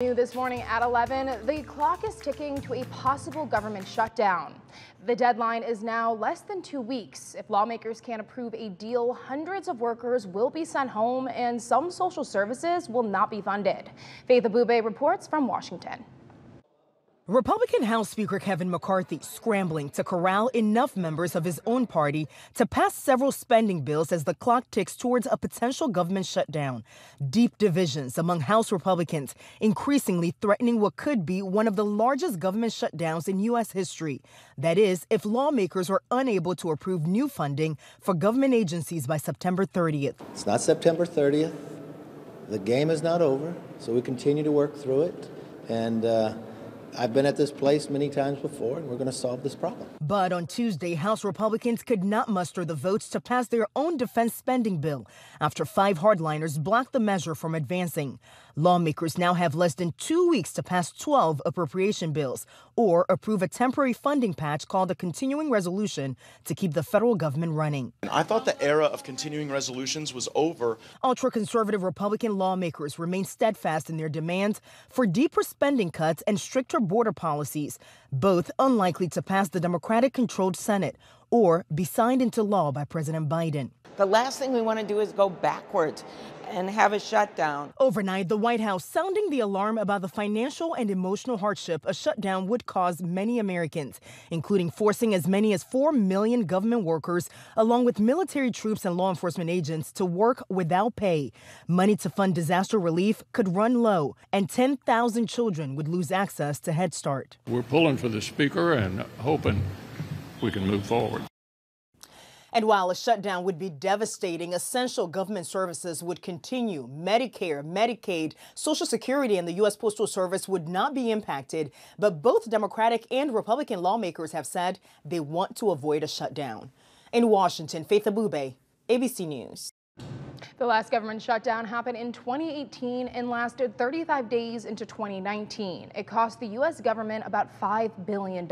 New this morning at 11, the clock is ticking to a possible government shutdown. The deadline is now less than 2 weeks. If lawmakers can't approve a deal, hundreds of workers will be sent home and some social services will not be funded. Faith Abube reports from Washington. Republican House Speaker Kevin McCarthy scrambling to corral enough members of his own party to pass several spending bills as the clock ticks towards a potential government shutdown. Deep divisions among House Republicans increasingly threatening what could be one of the largest government shutdowns in U.S. history. That is, if lawmakers are unable to approve new funding for government agencies by September 30th. It's not September 30th. The game is not over, so we continue to work through it. And I've been at this place many times before, and we're going to solve this problem. But on Tuesday, House Republicans could not muster the votes to pass their own defense spending bill after 5 hardliners blocked the measure from advancing. Lawmakers now have less than 2 weeks to pass 12 appropriation bills or approve a temporary funding patch called a continuing resolution to keep the federal government running. I thought the era of continuing resolutions was over. Ultra-conservative Republican lawmakers remain steadfast in their demands for deeper spending cuts and stricter border policies, both unlikely to pass the Democratic-controlled Senate or be signed into law by President Biden. The last thing we want to do is go backwards and have a shutdown. Overnight, the White House sounding the alarm about the financial and emotional hardship a shutdown would cause many Americans, including forcing as many as 4 million government workers, along with military troops and law enforcement agents, to work without pay. Money to fund disaster relief could run low, and 10,000 children would lose access to Head Start. We're pulling for the Speaker and hoping we can move forward. And while a shutdown would be devastating, essential government services would continue. Medicare, Medicaid, Social Security, and the U.S. Postal Service would not be impacted. But both Democratic and Republican lawmakers have said they want to avoid a shutdown. In Washington, Faith Abube, ABC News. The last government shutdown happened in 2018 and lasted 35 days into 2019. It cost the U.S. government about $5 billion.